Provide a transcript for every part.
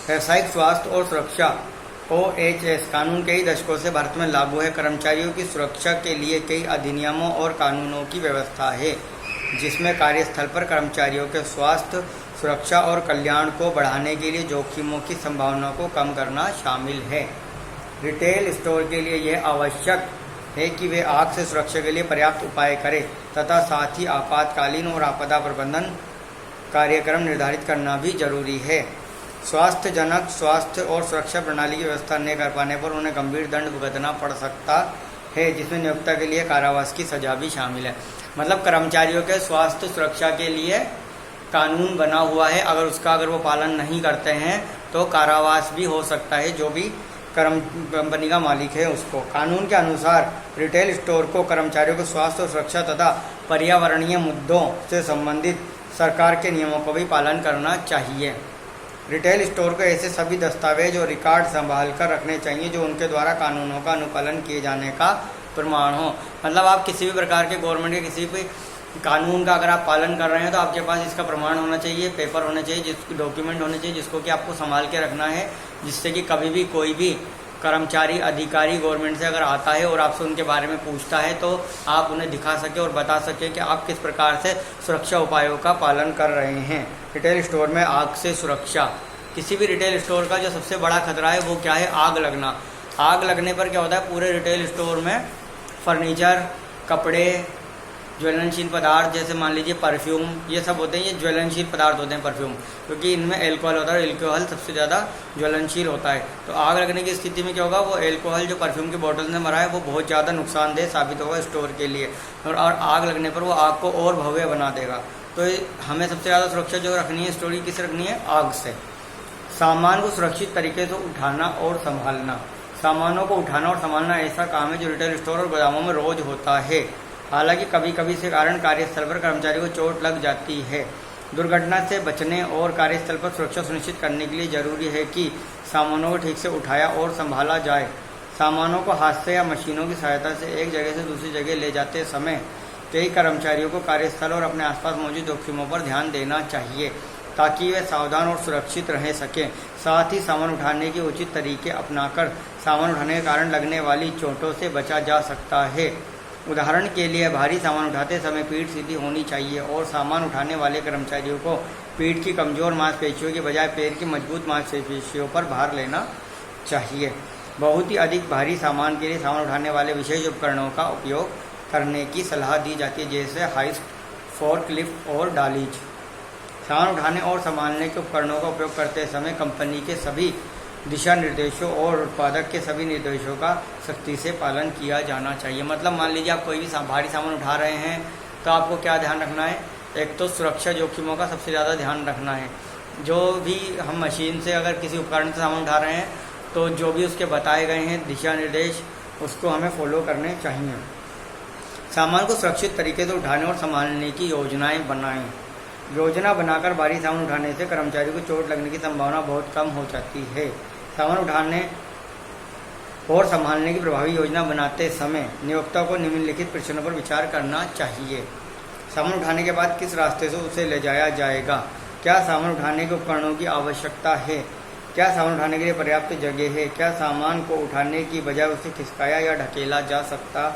व्यावसायिक स्वास्थ्य और सुरक्षा OHS कानून कई दशकों से भारत में लागू है। कर्मचारियों की सुरक्षा के लिए कई अधिनियमों और कानूनों की व्यवस्था है, जिसमें कार्यस्थल पर कर्मचारियों के स्वास्थ्य, सुरक्षा और कल्याण को बढ़ाने के लिए जोखिमों की संभावना को कम करना शामिल है। रिटेल स्टोर के लिए यह आवश्यक है कि वे आग से सुरक्षा के लिए पर्याप्त उपाय करें तथा साथ ही आपातकालीन और आपदा प्रबंधन कार्यक्रम निर्धारित करना भी जरूरी है। स्वास्थ्यजनक स्वास्थ्य और सुरक्षा प्रणाली की व्यवस्था न कर पाने पर उन्हें गंभीर दंड भुगतना पड़ सकता है, जिसमें नियोक्ता के लिए कारावास की सजा भी शामिल है। मतलब कर्मचारियों के स्वास्थ्य सुरक्षा के लिए कानून बना हुआ है, अगर वो पालन नहीं करते हैं तो कारावास भी हो सकता है, जो भी कंपनी का मालिक है उसको। कानून के अनुसार रिटेल स्टोर को कर्मचारियों के स्वास्थ्य और सुरक्षा तथा पर्यावरणीय मुद्दों से संबंधित सरकार के नियमों को भी पालन करना चाहिए। रिटेल स्टोर को ऐसे सभी दस्तावेज और रिकॉर्ड संभाल कर रखने चाहिए जो उनके द्वारा कानूनों का अनुपालन किए जाने का प्रमाण हो। मतलब आप किसी भी प्रकार के गवर्नमेंट के किसी भी कानून का अगर आप पालन कर रहे हैं तो आपके पास इसका प्रमाण होना चाहिए, पेपर होने चाहिए, डॉक्यूमेंट होने चाहिए, जिसको कि आपको संभाल के रखना है, जिससे कि कभी भी कोई भी कर्मचारी अधिकारी गवर्नमेंट से अगर आता है और आपसे उनके बारे में पूछता है तो आप उन्हें दिखा सके और बता सके कि आप किस प्रकार से सुरक्षा उपायों का पालन कर रहे हैं। रिटेल स्टोर में आग से सुरक्षा। किसी भी रिटेल स्टोर का जो सबसे बड़ा खतरा है वो क्या है? आग लगना। आग लगने पर क्या होता है, पूरे रिटेल स्टोर में फर्नीचर, कपड़े, ज्वलनशील पदार्थ जैसे मान लीजिए परफ्यूम, ये सब होते हैं, ये ज्वलनशील पदार्थ होते हैं परफ्यूम, क्योंकि इनमें एल्कोहल होता है और एल्कोहल सबसे ज़्यादा ज्वलनशील होता है। तो आग लगने की स्थिति में क्या होगा, वो एल्कोहल जो परफ्यूम की बोतल में भरा है वो बहुत ज़्यादा नुकसानदेह साबित होगा स्टोर के लिए, और आग लगने पर वो आग को और भव्य बना देगा। तो हमें सबसे ज़्यादा सुरक्षा जो रखनी है स्टोर की, किस रखनी है? आग से। सामान को सुरक्षित तरीके से उठाना और संभालना। सामानों को उठाना और संभालना ऐसा काम है जो रिटेल स्टोर और गोदामों में रोज होता है। हालांकि कभी कभी इस कारण कार्यस्थल पर कर्मचारी को चोट लग जाती है। दुर्घटना से बचने और कार्यस्थल पर सुरक्षा सुनिश्चित करने के लिए जरूरी है कि सामानों को ठीक से उठाया और संभाला जाए। सामानों को हाथ से या मशीनों की सहायता से एक जगह से दूसरी जगह ले जाते समय कई कर्मचारियों को कार्यस्थल और अपने आसपास मौजूद जोखिमों पर ध्यान देना चाहिए ताकि वे सावधान और सुरक्षित रह सकें। साथ ही सामान उठाने के उचित तरीके अपनाकर सामान उठाने के कारण लगने वाली चोटों से बचा जा सकता है। उदाहरण के लिए भारी सामान उठाते समय पीठ सीधी होनी चाहिए और सामान उठाने वाले कर्मचारियों को पीठ की कमजोर मांसपेशियों के बजाय पैर की मजबूत मांसपेशियों पर भार लेना चाहिए। बहुत ही अधिक भारी सामान के लिए सामान उठाने वाले विशेष उपकरणों का उपयोग करने की सलाह दी जाती है, जैसे हाइस्ट, फोर्कलिफ्ट और डालीज। सामान उठाने और संभालने के उपकरणों का उपयोग करते समय कंपनी के सभी दिशा निर्देशों और उत्पादक के सभी निर्देशों का सख्ती से पालन किया जाना चाहिए। मतलब मान लीजिए आप कोई भी भारी सामान उठा रहे हैं तो आपको क्या ध्यान रखना है? एक तो सुरक्षा जोखिमों का सबसे ज़्यादा ध्यान रखना है। जो भी हम मशीन से अगर किसी उपकरण से सामान उठा रहे हैं तो जो भी उसके बताए गए हैं दिशा निर्देश, उसको हमें फॉलो करने चाहिए। सामान को सुरक्षित तरीके से उठाने और संभालने की योजनाएं बनाएं। योजना बनाकर भारी सामान उठाने से कर्मचारी को चोट लगने की संभावना बहुत कम हो जाती है। सामान उठाने और संभालने की प्रभावी योजना बनाते समय नियोक्ता को निम्नलिखित प्रश्नों पर विचार करना चाहिए। सामान उठाने के बाद किस रास्ते से उसे ले जाया जाएगा? क्या सामान उठाने के उपकरणों की आवश्यकता है? क्या सामान उठाने के लिए पर्याप्त जगह है? क्या सामान को उठाने की बजाय उसे खिसकाया या ढकेला जा सकता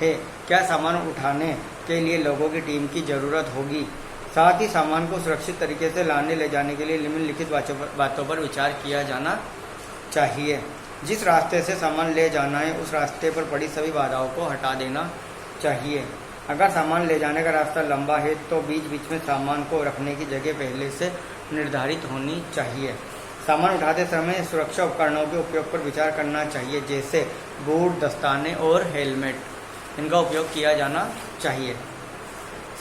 है? क्या सामान उठाने के लिए लोगों की टीम की ज़रूरत होगी? साथ ही सामान को सुरक्षित तरीके से लाने ले जाने के लिए निम्नलिखित बातों पर विचार किया जाना चाहिए। जिस रास्ते से सामान ले जाना है उस रास्ते पर पड़ी सभी बाधाओं को हटा देना चाहिए। अगर सामान ले जाने का रास्ता लंबा है तो बीच बीच में सामान को रखने की जगह पहले से निर्धारित होनी चाहिए। सामान उठाते समय सुरक्षा उपकरणों के उपयोग पर विचार करना चाहिए, जैसे बूट, दस्ताने और हेलमेट, इनका उपयोग किया जाना चाहिए।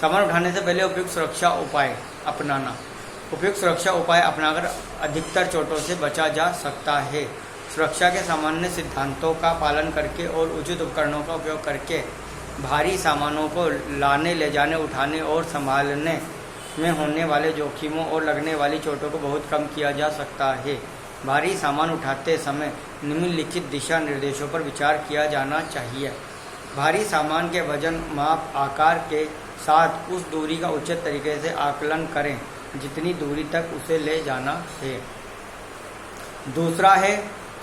सामान उठाने से पहले उपयुक्त सुरक्षा उपाय अपनाना। उपयुक्त सुरक्षा उपाय अपनाकर अधिकतर चोटों से बचा जा सकता है। सुरक्षा के सामान्य सिद्धांतों का पालन करके और उचित उपकरणों का उपयोग करके भारी सामानों को लाने, ले जाने, उठाने और संभालने में होने वाले जोखिमों और लगने वाली चोटों को बहुत कम किया जा सकता है। भारी सामान उठाते समय निम्नलिखित दिशा निर्देशों पर विचार किया जाना चाहिए। भारी सामान के वजन, माप, आकार के साथ उस दूरी का उचित तरीके से आकलन करें जितनी दूरी तक उसे ले जाना है। दूसरा है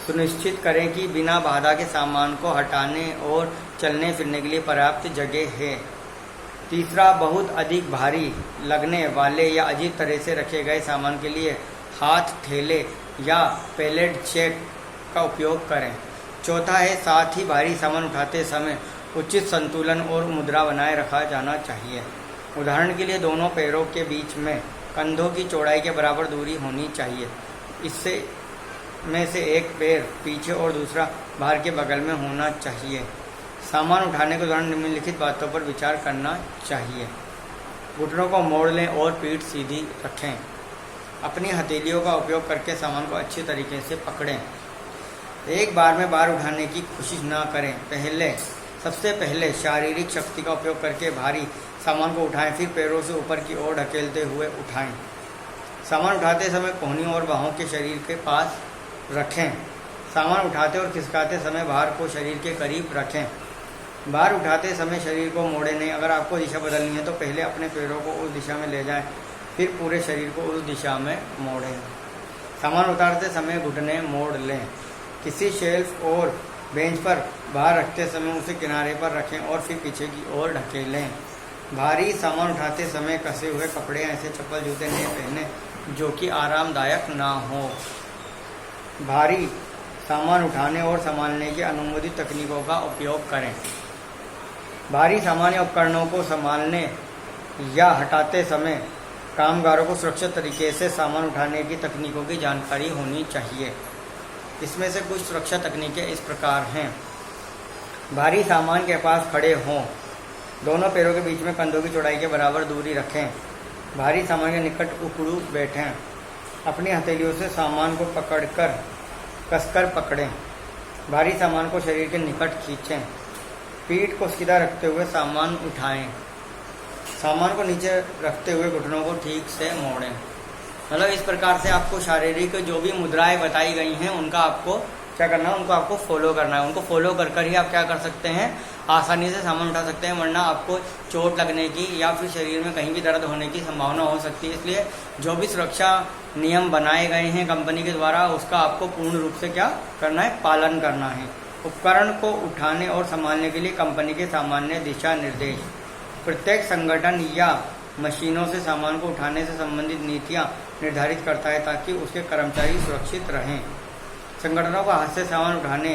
सुनिश्चित करें कि बिना बाधा के सामान को हटाने और चलने फिरने के लिए पर्याप्त जगह है। तीसरा, बहुत अधिक भारी लगने वाले या अजीब तरह से रखे गए सामान के लिए हाथ ठेले या पैलेट चेक का उपयोग करें। चौथा है, साथ ही भारी सामान उठाते समय उचित संतुलन और मुद्रा बनाए रखा जाना चाहिए। उदाहरण के लिए दोनों पैरों के बीच में कंधों की चौड़ाई के बराबर दूरी होनी चाहिए। इससे में से एक पैर पीछे और दूसरा बाहर के बगल में होना चाहिए। सामान उठाने के दौरान निम्नलिखित बातों पर विचार करना चाहिए। घुटनों को मोड़ लें और पीठ सीधी रखें। अपनी हथेलियों का उपयोग करके सामान को अच्छी तरीके से पकड़ें। एक बार में बार उठाने की कोशिश ना करें। सबसे पहले शारीरिक शक्ति का उपयोग करके भारी सामान को उठाएं, फिर पैरों से ऊपर की ओर ढकेलते हुए उठाएं। सामान उठाते समय कोहनियों और बाहों के शरीर के पास रखें। सामान उठाते और खिसकाते समय भार को शरीर के करीब रखें। भार उठाते समय शरीर को मोड़े नहीं। अगर आपको दिशा बदलनी है तो पहले अपने पैरों को उस दिशा में ले जाएं, फिर पूरे शरीर को उस दिशा में मोड़ें। सामान उतारते समय घुटने मोड़ लें। किसी शेल्फ और बेंच पर भार रखते समय उसे किनारे पर रखें और फिर पीछे की ओर ढकेलें। भारी सामान उठाते समय कसे हुए कपड़े, ऐसे चप्पल जूते नहीं पहने जो कि आरामदायक ना हो। भारी सामान उठाने और संभालने की अनुमोदित तकनीकों का उपयोग करें। भारी सामान या उपकरणों को संभालने या हटाते समय कामगारों को सुरक्षित तरीके से सामान उठाने की तकनीकों की जानकारी होनी चाहिए। इसमें से कुछ सुरक्षा तकनीकें इस प्रकार हैं। भारी सामान के पास खड़े हों। दोनों पैरों के बीच में कंधों की चौड़ाई के बराबर दूरी रखें। भारी सामान के निकट उकड़ू बैठें। अपनी हथेलियों से सामान को पकड़कर कसकर पकड़ें। भारी सामान को शरीर के निकट खींचें। पीठ को सीधा रखते हुए सामान उठाएं। सामान को नीचे रखते हुए घुटनों को ठीक से मोड़ें। मतलब इस प्रकार से आपको शारीरिक जो भी मुद्राएं बताई गई हैं उनका आपको क्या करना है, उनको आपको फॉलो करना है। उनको फॉलो कर ही आप क्या कर सकते हैं, आसानी से सामान उठा सकते हैं, वरना आपको चोट लगने की या फिर शरीर में कहीं भी दर्द होने की संभावना हो सकती है। इसलिए जो भी सुरक्षा नियम बनाए गए हैं कंपनी के द्वारा उसका आपको पूर्ण रूप से क्या करना है, पालन करना है। उपकरण को उठाने और संभालने के लिए कंपनी के सामान्य दिशा निर्देश। प्रत्येक संगठन या मशीनों से सामान को उठाने से संबंधित नीतियां निर्धारित करता है ताकि उसके कर्मचारी सुरक्षित रहें। संगठनों को हाथ से सामान उठाने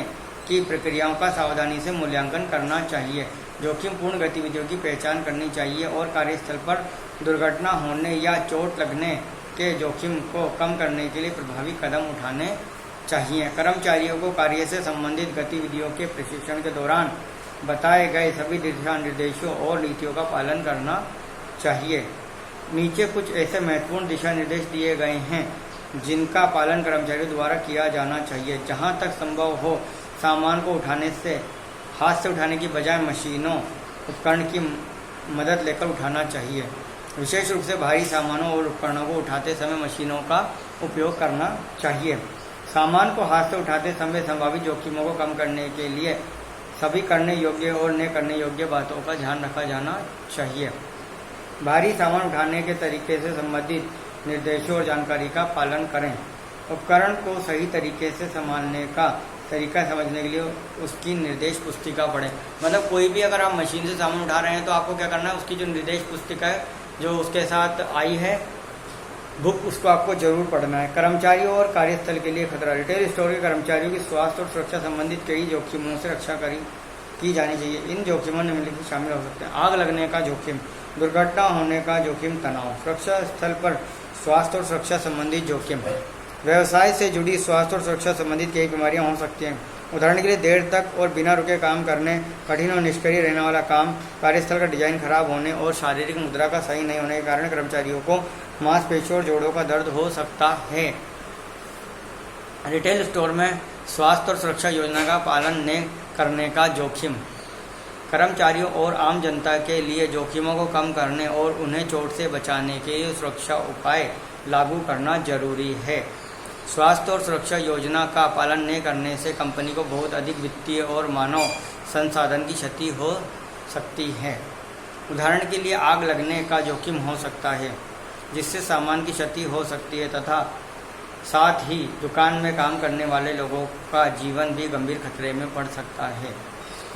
की प्रक्रियाओं का सावधानी से मूल्यांकन करना चाहिए। जोखिमपूर्ण गतिविधियों की पहचान करनी चाहिए और कार्यस्थल पर दुर्घटना होने या चोट लगने के जोखिम को कम करने के लिए प्रभावी कदम उठाने चाहिए। कर्मचारियों को कार्य से संबंधित गतिविधियों के प्रशिक्षण के दौरान बताए गए सभी दिशा निर्देशों और नीतियों का पालन करना चाहिए। नीचे कुछ ऐसे महत्वपूर्ण दिशा निर्देश दिए गए हैं जिनका पालन कर्मचारियों द्वारा किया जाना चाहिए। जहां तक संभव हो सामान को उठाने से हाथ से उठाने की बजाय मशीनों उपकरण की मदद लेकर उठाना चाहिए। विशेष रूप से भारी सामानों और उपकरणों को उठाते समय मशीनों का उपयोग करना चाहिए। सामान को हाथ से उठाते समय संभावित जोखिमों को कम करने के लिए सभी करने योग्य और न करने योग्य बातों का ध्यान रखा जाना चाहिए। भारी सामान उठाने के तरीके से संबंधित निर्देशों और जानकारी का पालन करें। उपकरण को सही तरीके से संभालने का तरीका समझने के लिए उसकी निर्देश पुस्तिका पढ़ें। मतलब कोई भी अगर आप मशीन से सामान उठा रहे हैं तो आपको क्या करना है, उसकी जो निर्देश पुस्तिका है जो उसके साथ आई है बुक, उसको आपको जरूर पढ़ना है। कर्मचारियों और कार्यस्थल के लिए खतरा। रिटेल स्टोर के कर्मचारियों की स्वास्थ्य और सुरक्षा संबंधित कई जोखिमों से रक्षा की जानी चाहिए। इन जोखिमों में निम्नलिखित शामिल हो सकते हैं। आग लगने का जोखिम, दुर्घटना होने का जोखिम, तनाव, सुरक्षा स्थल पर स्वास्थ्य और सुरक्षा संबंधित जोखिम, व्यवसाय से जुड़ी स्वास्थ्य और सुरक्षा संबंधित कई बीमारियां हो सकती हैं। उदाहरण के लिए देर तक और बिना रुके काम करने, कठिन और निष्क्रिय रहने वाला काम, कार्यस्थल का डिजाइन खराब होने और शारीरिक मुद्रा का सही नहीं होने के कारण कर्मचारियों को मांसपेशियों और जोड़ों का दर्द हो सकता है। रिटेल स्टोर में स्वास्थ्य और सुरक्षा योजना का पालन न करने का जोखिम। कर्मचारियों और आम जनता के लिए जोखिमों को कम करने और उन्हें चोट से बचाने के लिए सुरक्षा उपाय लागू करना जरूरी है। स्वास्थ्य और सुरक्षा योजना का पालन न करने से कंपनी को बहुत अधिक वित्तीय और मानव संसाधन की क्षति हो सकती है। उदाहरण के लिए आग लगने का जोखिम हो सकता है जिससे सामान की क्षति हो सकती है तथा साथ ही दुकान में काम करने वाले लोगों का जीवन भी गंभीर खतरे में पड़ सकता है।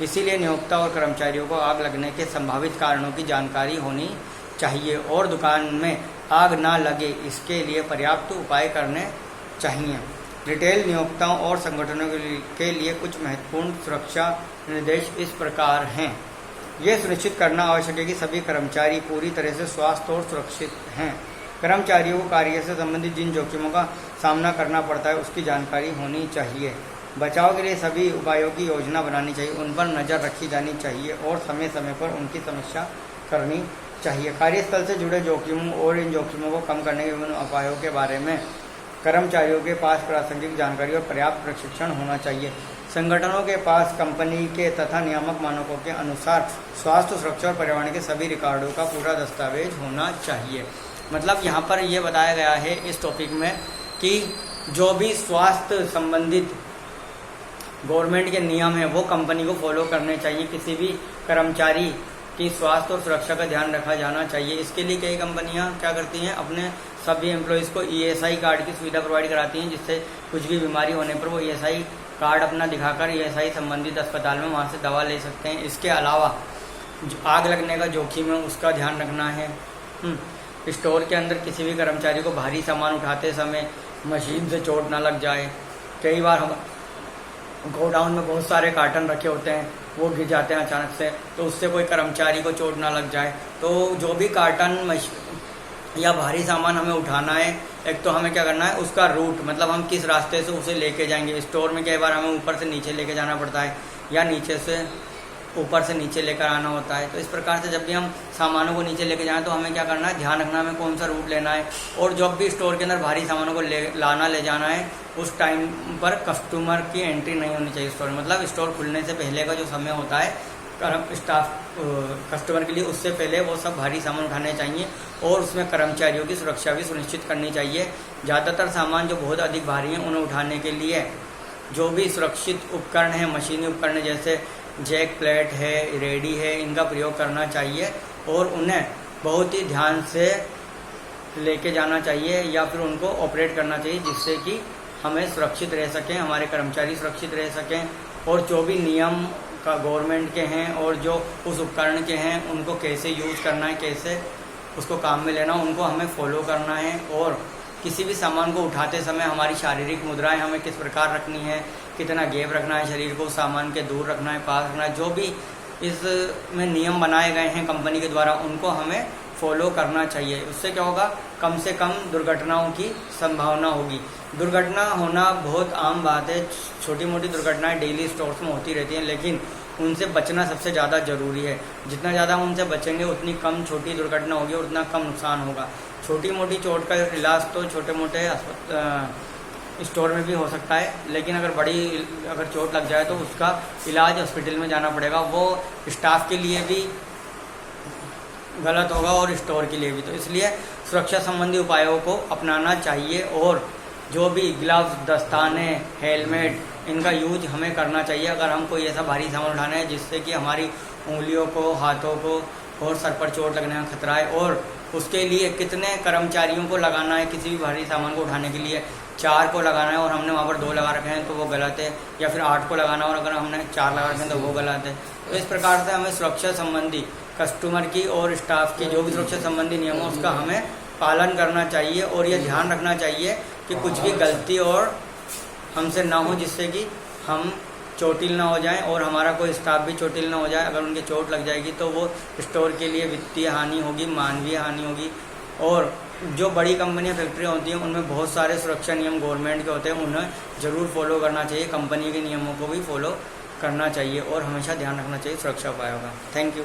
इसीलिए नियोक्ता और कर्मचारियों को आग लगने के संभावित कारणों की जानकारी होनी चाहिए और दुकान में आग ना लगे इसके लिए पर्याप्त उपाय करने चाहिए। रिटेल नियोक्ताओं और संगठनों के लिए कुछ महत्वपूर्ण सुरक्षा निर्देश इस प्रकार हैं। यह सुनिश्चित करना आवश्यक है कि सभी कर्मचारी पूरी तरह से स्वस्थ और सुरक्षित हैं। कर्मचारियों को कार्य से संबंधित जिन जोखिमों का सामना करना पड़ता है उसकी जानकारी होनी चाहिए। बचाव के लिए सभी उपायों की योजना बनानी चाहिए, उन पर नज़र रखी जानी चाहिए और समय समय पर उनकी समीक्षा करनी चाहिए। कार्यस्थल से जुड़े जोखिमों और इन जोखिमों को कम करने के विभिन्न उपायों के बारे में कर्मचारियों के पास प्रासंगिक जानकारी और पर्याप्त प्रशिक्षण होना चाहिए। संगठनों के पास कंपनी के तथा नियामक मानकों के अनुसार स्वास्थ्य, सुरक्षा और पर्यावरण के सभी रिकॉर्डों का पूरा दस्तावेज होना चाहिए। मतलब यहाँ पर यह बताया गया है इस टॉपिक में कि जो भी स्वास्थ्य संबंधित गवर्नमेंट के नियम है वो कंपनी को फॉलो करने चाहिए। किसी भी कर्मचारी की स्वास्थ्य और सुरक्षा का ध्यान रखा जाना चाहिए। इसके लिए कई कंपनियां क्या करती हैं, अपने सभी एम्प्लॉयज़ को ESI कार्ड की सुविधा प्रोवाइड कराती हैं, जिससे कुछ भी बीमारी होने पर वो ESI कार्ड अपना दिखाकर ESI संबंधित अस्पताल में वहाँ से दवा ले सकते हैं। इसके अलावा आग लगने का जोखिम है उसका ध्यान रखना है। स्टोर के अंदर किसी भी कर्मचारी को भारी सामान उठाते समय मशीन से चोट ना लग जाए। कई बार हम गोडाउन में बहुत सारे कार्टन रखे होते हैं, वो गिर जाते हैं अचानक से, तो उससे कोई कर्मचारी को चोट ना लग जाए। तो जो भी कार्टन या भारी सामान हमें उठाना है, एक तो हमें क्या करना है, उसका रूट मतलब हम किस रास्ते से उसे लेके जाएंगे। स्टोर में कई बार हमें ऊपर से नीचे लेके जाना पड़ता है या नीचे से ऊपर से नीचे लेकर आना होता है। तो इस प्रकार से जब भी हम सामानों को नीचे लेके जाएं तो हमें क्या करना है, ध्यान रखना हमें कौन सा रूट लेना है। और जब भी स्टोर के अंदर भारी सामानों को ले जाना है उस टाइम पर कस्टमर की एंट्री नहीं होनी चाहिए स्टोर। मतलब स्टोर खुलने से पहले का जो समय होता है स्टाफ कस्टमर के लिए, उससे पहले वो सब भारी सामान उठाने चाहिए और उसमें कर्मचारियों की सुरक्षा भी सुनिश्चित करनी चाहिए। ज़्यादातर सामान जो बहुत अधिक भारी हैं उन्हें उठाने के लिए जो भी सुरक्षित उपकरण हैं, मशीनी उपकरण जैसे जैक प्लेट है, रेडी है, इनका प्रयोग करना चाहिए और उन्हें बहुत ही ध्यान से लेके जाना चाहिए या फिर उनको ऑपरेट करना चाहिए, जिससे कि हमें सुरक्षित रह सकें, हमारे कर्मचारी सुरक्षित रह सकें। और जो भी नियम का गवर्नमेंट के हैं और जो उस उपकरण के हैं उनको कैसे यूज़ करना है, कैसे उसको काम में लेना, उनको हमें फॉलो करना है। और किसी भी सामान को उठाते समय हमारी शारीरिक मुद्राएं हमें किस प्रकार रखनी है, कितना गैप रखना है, शरीर को सामान के दूर रखना है, पास रखना है, जो भी इसमें नियम बनाए गए हैं कंपनी के द्वारा उनको हमें फॉलो करना चाहिए। उससे क्या होगा, कम से कम दुर्घटनाओं की संभावना होगी। दुर्घटना होना बहुत आम बात है, छोटी मोटी दुर्घटनाएं डेली स्टोर्स में होती रहती हैं, लेकिन उनसे बचना सबसे ज़्यादा ज़रूरी है। जितना ज़्यादा हम उनसे बचेंगे उतनी कम छोटी दुर्घटना होगी और उतना कम नुकसान होगा। छोटी मोटी चोट का इलाज तो छोटे मोटे स्टोर में भी हो सकता है, लेकिन अगर चोट लग जाए तो उसका इलाज हॉस्पिटल में जाना पड़ेगा। वो स्टाफ के लिए भी गलत होगा और स्टोर के लिए भी। तो इसलिए सुरक्षा संबंधी उपायों को अपनाना चाहिए और जो भी ग्लव्स, दस्ताने, हेलमेट, इनका यूज हमें करना चाहिए अगर हम कोई ऐसा भारी सामान उठाना है जिससे कि हमारी उंगलियों को, हाथों को और सर पर चोट लगने का खतरा है। और उसके लिए कितने कर्मचारियों को लगाना है किसी भी भारी सामान को उठाने के लिए, 4 को लगाना है और हमने वहाँ पर 2 लगा रखे हैं तो वो गलत है, या फिर 8 को लगाना और अगर हमने 4 लगा रखे हैं तो वो गलत है। तो इस प्रकार से हमें सुरक्षा संबंधी कस्टमर की और स्टाफ की जो भी सुरक्षा संबंधी नियम है उसका हमें पालन करना चाहिए और ये ध्यान रखना चाहिए कि कुछ भी गलती और हमसे ना हो जिससे कि हम चोटिल ना हो जाएं और हमारा कोई स्टाफ भी चोटिल ना हो जाए। अगर उनके चोट लग जाएगी तो वो स्टोर के लिए वित्तीय हानि होगी, मानवीय हानि होगी। और जो बड़ी कंपनियां, फैक्ट्रियां होती हैं उनमें बहुत सारे सुरक्षा नियम गवर्नमेंट के होते हैं, उन्हें ज़रूर फॉलो करना चाहिए। कंपनी के नियमों को भी फॉलो करना चाहिए और हमेशा ध्यान रखना चाहिए सुरक्षा उपायों का। Thank you.